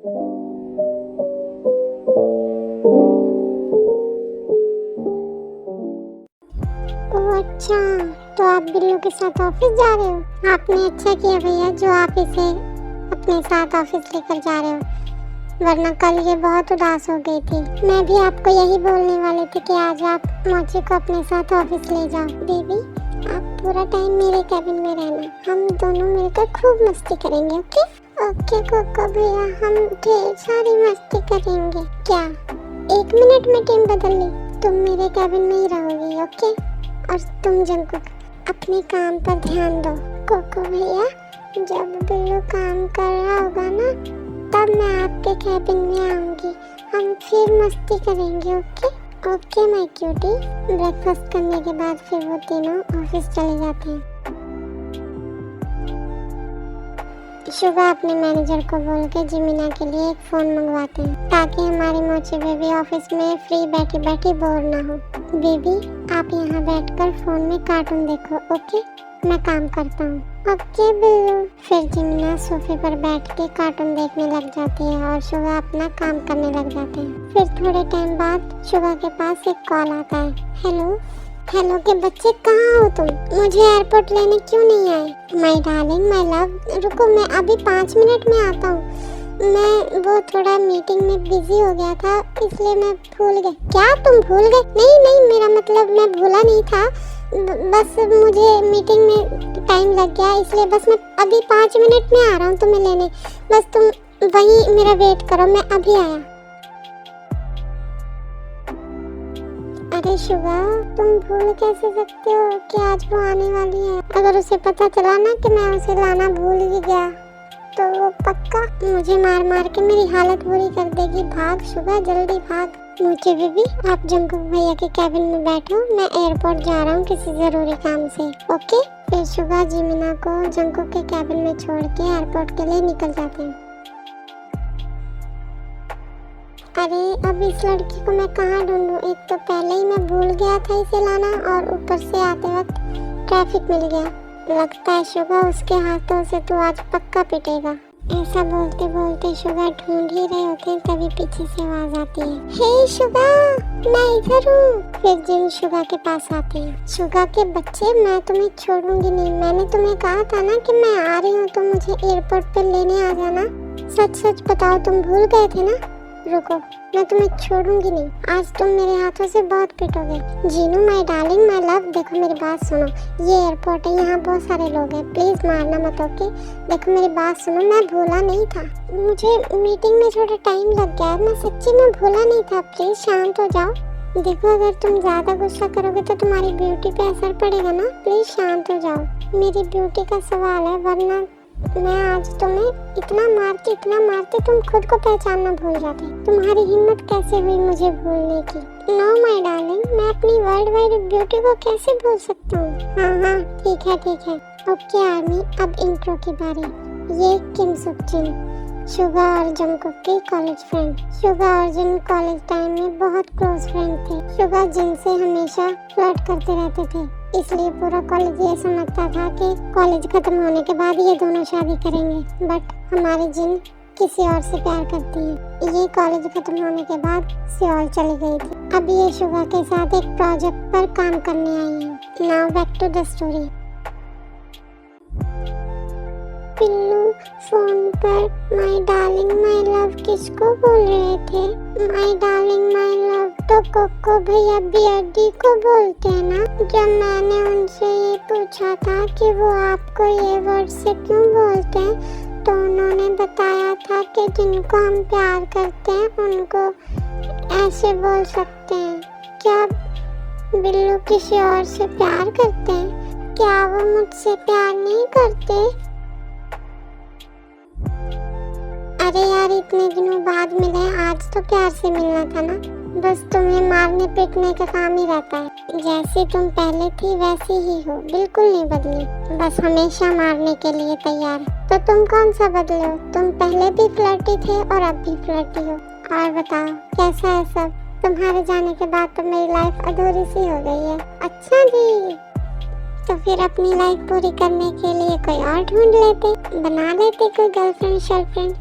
ओह अच्छा, तो आप बिल्लू के साथ ऑफिस जा रहे हो। आपने अच्छा किया भैया जो आप इसे अपने साथ ऑफिस लेकर जा रहे हो, वरना कल ये बहुत उदास हो गई थी। मैं भी आपको यही बोलने वाली थी कि आज आप मोची को अपने साथ ऑफिस ले जाओ। बेबी, आप पूरा टाइम मेरे कैबिन में रहना, हम दोनों मिलकर खूब मस्ती करेंगे। ओके ओके कोको भैया, हम ढेर सारी मस्ती करेंगे। क्या 1 मिनट में टीम बदल ली? तुम मेरे कैबिन में ही रहोगी। ओके, और तुम जंकुक अपने काम पर ध्यान दो। कोको भैया, जब बिल्लू काम कर रहा होगा ना, तब मैं आपके कैबिन में आऊंगी, हम फिर मस्ती करेंगे। Okay okay my cutie. Breakfast करने के बाद फिर वो तीनों ऑफिस चले जाते हैं। शुगा अपने मैनेजर को बोल के जिमिना के लिए एक फोन मंगवाते हैं ताकि हमारी मोची बेबी ऑफिस में फ्री बैठी बैठी बोर ना हो। बेबी, आप यहाँ बैठकर फोन में कार्टून देखो। ओके, मैं काम करता हूँ। ओके बिल्लू। फिर जिमिना सोफे पर बैठ के कार्टून देखने लग जाती है और शुगा अपना काम करने लग जाते हैं। फिर थोड़े टाइम बाद शुगा के पास एक कॉल आता है। हेलो हेलो के बच्चे, कहाँ हो तुम? मुझे एयरपोर्ट लेने क्यों नहीं आए? माय डार्लिंग, माय लव, रुको, मैं अभी 5 मिनट में आता हूँ। मैं वो थोड़ा मीटिंग में बिजी हो गया था, इसलिए मैं भूल गई। क्या तुम भूल गए? नहीं नहीं, मेरा मतलब मैं भूला नहीं था, बस मुझे मीटिंग में टाइम लग गया, इसलिए बस मैं अभी 5 मिनट में आ रहा हूँ तुम्हें लेने। बस तुम वहीं मेरा वेट करो, मैं अभी आया। अरे शुगा, तुम भूल कैसे सकते हो कि आज वो आने वाली है? अगर उसे पता चला ना कि मैं उसे लाना भूल ही गया, तो वो पक्का मुझे मार मार के मेरी हालत बुरी कर देगी। भाग शुगा, जल्दी भाग। मोची बेबी, आप जंकुक भैया के कैबिन में बैठो, मैं एयरपोर्ट जा रहा हूँ किसी जरूरी काम से। ओके। फिर शुगा जिमिना को जंकुक के कैबिन में छोड़ के एयरपोर्ट के लिए निकल जाते हैं। अरे अब इस लड़की को मैं कहाँ ढूंढूं? एक तो पहले ही मैं भूल गया था इसे लाना, और ऊपर से आते वक्त ट्रैफिक मिल गया। लगता है शुगा, उसके हाथों से तू आज पक्का पिटेगा। ऐसा बोलते बोलते शुगा ढूंढ ही रहे होते हैं, तभी पीछे से आवाज आती है। हे शुगा, मैं इधर हूँ। फिर जिन शुगा के पास आते हैं। शुगा के बच्चे, मैं तुम्हें छोड़ूंगी नहीं। मैंने तुम्हें कहा था ना कि मैं आ रही हूँ, तो मुझे एयरपोर्ट पे लेने आ जाना। सच सच बताओ, तुम भूल गए थे ना? रुको, मैं तुम्हें छोड़ूंगी नहीं, आज तुम मेरे हाथों से बहुत पिटोगे। Jeenu my darling, my love, देखो मेरी बात सुनो, ये एयरपोर्ट है, यहाँ बहुत सारे लोग हैं, प्लीज मारना मत। ओके, देखो मेरी बात सुनो, मैं भूला नहीं था, मुझे मीटिंग में थोड़ा टाइम लग गया, मैं सच्ची में भूला नहीं था। प्लीज शांत हो जाओ। देखो, अगर तुम ज्यादा गुस्सा करोगे तो तुम्हारी ब्यूटी पे असर पड़ेगा ना। प्लीज शांत हो जाओ। मेरी ब्यूटी का सवाल है, वरना मैं आज तुम्हें इतना मारती तुम खुद को पहचानना भूल जाते। तुम्हारी हिम्मत कैसे हुई मुझे भूलने की? नो माय डार्लिंग, मैं अपनी वर्ल्ड वाइड ब्यूटी को कैसे भूल सकता हूँ? हाँ, ठीक है। ओके आर्मी, अब इंट्रो की बारी। ये किम सुक जिन, शुगा और जंकुक के कॉलेज फ्रेंड। शुगा और जिन कॉलेज टाइम में बहुत क्लोज फ्रेंड थे। शुगा जिन से हमेशा फ्लर्ट करते रहते थे, इसलिए पूरा कॉलेज ये समझता था कि कॉलेज खत्म होने के बाद ये दोनों शादी करेंगे। बट हमारी जिन किसी और से प्यार करती है। ये कॉलेज खत्म होने के बाद सियोल चली गई थी। अब ये शुगा के साथ एक प्रोजेक्ट पर काम करने आई है। Now back to the story. Pillu phone पर माय डार्लिंग माय लव किसको बोल रहे थे? माय डार्लिंग माय लव तो कोको भैया बियर्डी को बोलते हैं ना। जब मैंने उनसे ये पूछा था कि वो आपको ये वर्ड से क्यों बोलते हैं, तो उन्होंने बताया था कि जिनको हम प्यार करते हैं उनको ऐसे बोल सकते हैं। क्या बिल्लू किसी और से प्यार करते हैं? क्या वो मुझसे प्यार नहीं करते? अरे यार, इतने दिनों बाद मिले, आज तो प्यार से मिलना था ना। बस तुम्हें मारने पीटने का काम ही रहता है। जैसी तुम पहले थी वैसी ही हो, बिल्कुल नहीं बदली, बस हमेशा मारने के लिए तैयार। तो तुम कौन सा बदले हो? तुम पहले भी फ्लर्टी थे और अब भी फ्लर्टी हो। और बताओ कैसा है सब? तुम्हारे जाने के बाद तो मेरी लाइफ अधूरी सी हो गई है। अच्छा जी, तो फिर अपनी लाइफ पूरी करने के लिए कोई और ढूंढ लेते, बना लेते कोई गर्लफ्रेंड शर्लफ्रेंड।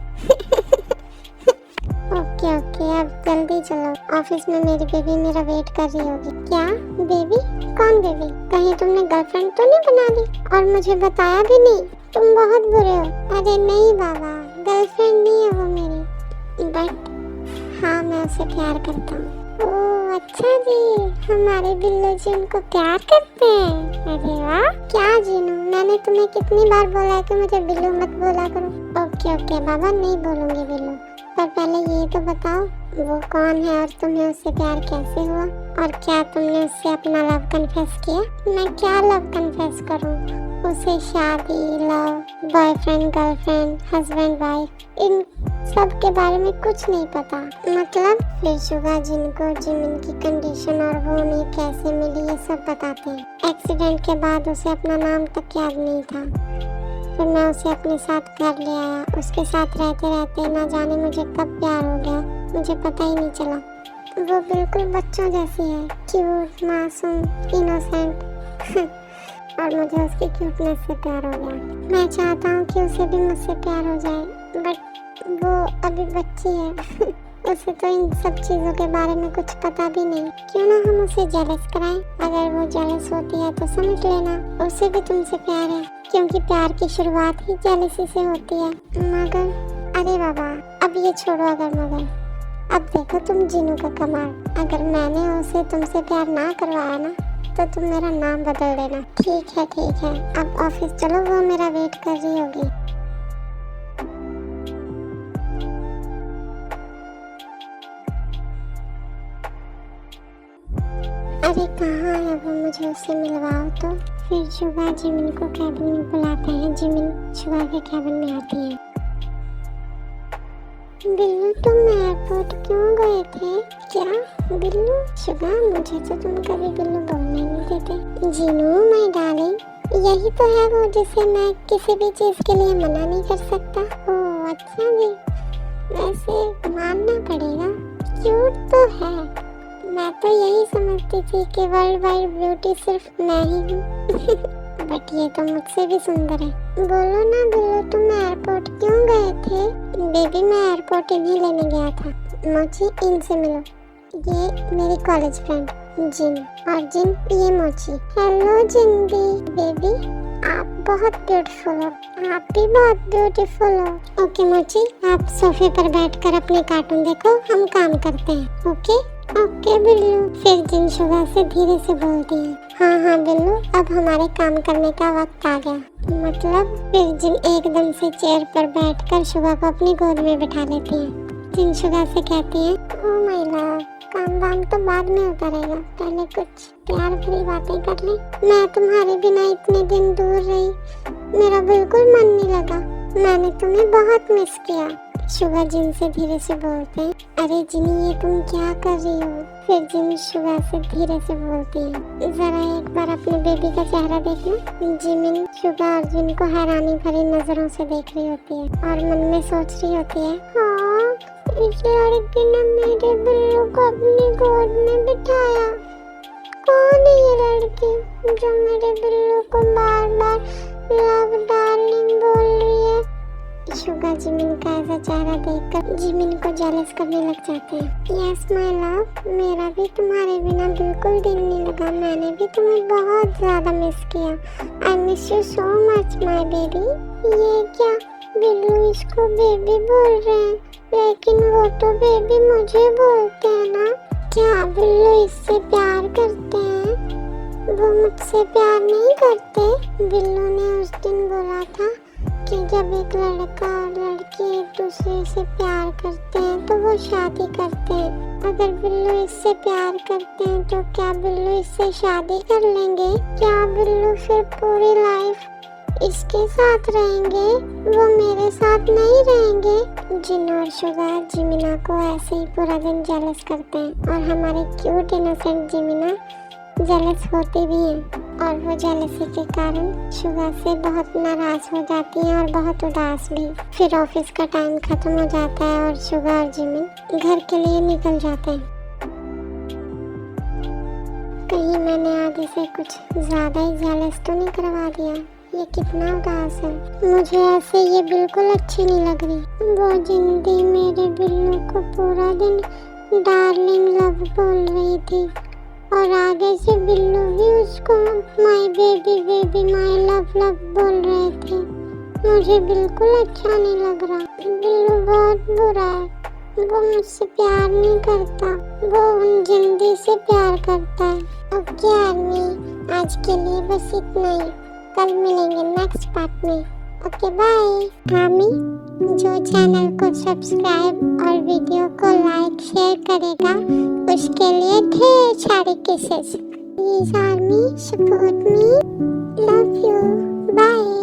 ऑफिस में मेरी बेबी मेरा वेट कर रही होगी। क्या बेबी? कौन बेबी? कहीं तुमने गर्लफ्रेंड तो नहीं बना ली और मुझे बताया भी नहीं? तुम बहुत बुरे हो। अरे नहीं बाबा, गर्लफ्रेंड नहीं है वो मेरी, बट हाँ मैं उसे प्यार करता हूँ। ओह अच्छा जी, हमारे बिल्लू जी उनको प्यार करते हैं। अरे वाह, क्या जीनू, मैंने तुम्हें कितनी बार बोला है कि मुझे बिल्लू मत बोला करो। ओके ओके बाबा, नहीं बोलूंगी बिल्लू, पर पहले ये तो बताओ वो कौन है और तुम्हें उससे प्यार कैसे हुआ, और क्या तुमने उससे अपना लव कन्फेस किया? मैं क्या लव कन्फेस करूं? उसे शादी, love, boyfriend, girlfriend, husband, wife, इन सब के बारे में कुछ नहीं पता। मतलब फिर शुगा जिनको जिमिन की कंडीशन और वो उन्हें कैसे मिली ये सब बताते हैं। एक्सीडेंट के बाद उसे अपना नाम तक याद नहीं था। फिर मैं उसे अपने साथ घर ले आया। उसके साथ रहते रहते ना जाने मुझे कब प्यार हो गया, मुझे पता ही नहीं चला। वो बिल्कुल बच्चों जैसी है, क्यूट, मासूम, इनोसेंट और मुझे उसकी क्यूटनेस से प्यार हो गया। मैं चाहता हूँ कि उसे भी मुझसे प्यार हो जाए, बट वो अभी बच्ची है उसे तो इन सब चीज़ों के बारे में कुछ पता भी नहीं। क्यों ना हम उसे जेलस कराएं? अगर वो जेलस होती है तो समझ लेना उसे भी तुमसे प्यार है, क्योंकि प्यार की शुरुआत ही जेलसी से होती है। मगर अरे बाबा, अब ये छोड़ो अगर मगर। अब देखो तुम जिनू का कमाल। अगर मैंने उसे तुमसे प्यार ना करवाया ना तो तुम मेरा नाम बदल देना। ठीक है, अब ऑफिस चलो, वो मेरा वेट कर रही होगी। अरे कहाँ है वो, मुझे उससे मिलवाओ तो। फिर शुगा जिमिन को कैबिन में बुलाते हैं। जिमिन शुगा के कैबिन में आती है। बिल्लू तुम एयरपोर्ट क्यों गए थे? क्या बिल्लू? शुगा, मुझे तो तुम कभी बिल्लू बोलने नहीं देते। जिनू माय डार्लिंग, यही तो है वो जिसे मैं किसी भी चीज के लिए मना नहीं कर सकता। ओह अच्छा जी, वैसे मानना पड़ेगा, क्यूट तो है। मैं तो यही समझती थी कि वर्ल्ड वाइड ब्यूटी सिर्फ मैं ही हूँ बट ये तो मुझसे भी सुंदर है। बोलो ना बिल्लू, तुम एयरपोर्ट क्यों गए थे? बेबी मैं एयरपोर्ट इन्हें लेने गया था। मोची, इनसे मिलो, ये मेरी कॉलेज फ्रेंड जिन, और जिन ये मोची। हेलो जिंदी बेबी, आप बहुत ब्यूटीफुल हो। आप भी बहुत ब्यूटीफुल हो। ओके मोची, आप सोफे पर बैठकर अपने कार्टून देखो, हम काम करते हैं। ओके बिल्लू। फिर जिन शुगा से धीरे से बोलती है, हाँ बिल्लू, अब हमारे काम करने का वक्त आ गया। मतलब? फिर जिन एकदम से चेयर पर बैठकर शुगा को अपनी गोद में बिठा लेती है। जिन शुगा से कहती है, ओह माय लव, काम वाम तो बाद में होता रहेगा, पहले कुछ प्यार भरी बातें कर ले। मैं तुम्हारे बिना इतने दिन दूर रही, मेरा बिल्कुल मन नहीं लगा, मैंने तुम्हें बहुत मिस किया। शुगा जिन से धीरे से बोलते हैं, अरे जिनी ये तुम क्या कर रही हो? फिर जिन शुगा से धीरे से बोलती है, जरा एक बार अपने बेबी का चेहरा देखना। जिमिन शुगा और जिन को हैरानी भरी नजरों से देख रही होती है और मन में सोच रही होती है, हाँ इस लड़की ने मेरे बिल्लू को अपनी गोद में बिठाया। कौन है ये लड़की जो मेरे बिल्लू को बार बार लव डार्लिंग बोल रही है? शुगा जिमिन का ऐसा चेहरा देखकर जिमिन को जेलस करने लग जाते हैं। यस माय लव, मेरा भी तुम्हारे बिना बिल्कुल दिल नहीं लगा, मैंने भी तुम्हें बहुत ज्यादा मिस किया। I miss you so much my baby. ये क्या, बिल्लू इसको बेबी बोल रहे हैं, लेकिन वो तो बेबी मुझे बोलते हैं ना। क्या बिल्लू इससे प्यार करते हैं? वो मुझसे प्यार नहीं करते। बिल्लू ने उस दिन बोला था कि जब एक लड़का और लड़की एक दूसरे से प्यार करते हैं तो वो शादी करते हैं। अगर बिल्लू इससे प्यार करते हैं तो क्या बिल्लू इससे शादी कर लेंगे? क्या बिल्लू फिर पूरी लाइफ इसके साथ रहेंगे, वो मेरे साथ नहीं रहेंगे? जिन और शुगा जिमिना को ऐसे ही पूरा दिन जेलस करते हैं और हमारे क्यूट इनोसेंट जिमिना जेलस होती भी है और वो जेलसी के कारण शुगा से बहुत नाराज हो जाती हैं और बहुत उदास भी। फिर ऑफिस का टाइम खत्म हो जाता है और शुगा और जिमिन घर के लिए निकल जाते हैं। कहीं मैंने आगे से कुछ ज्यादा ही जेलस तो नहीं करवा दिया? ये कितना उदास है, मुझे ऐसे ये बिल्कुल अच्छी नहीं लग रही। वो जिंदी मेरे बिल्लू को पूरा दिन डार्लिंग लव बोल रही थी और आगे से बिल्लू भी उसको my baby baby my love love बोल रहे थे। मुझे बिल्कुल अच्छा नहीं लग रहा। बिल्लू बहुत बुरा है, वो मुझसे प्यार नहीं करता, वो उन जिंदी से प्यार करता है। ओके आर्मी, आज के लिए बस इतना ही, कल मिलेंगे नेक्स्ट पार्ट में। Okay bye. आर्मी जो चैनल को सब्सक्राइब और वीडियो को लाइक शेयर करेगा उसके लिए ढेर सारे kisses. Please army support me, love you, bye.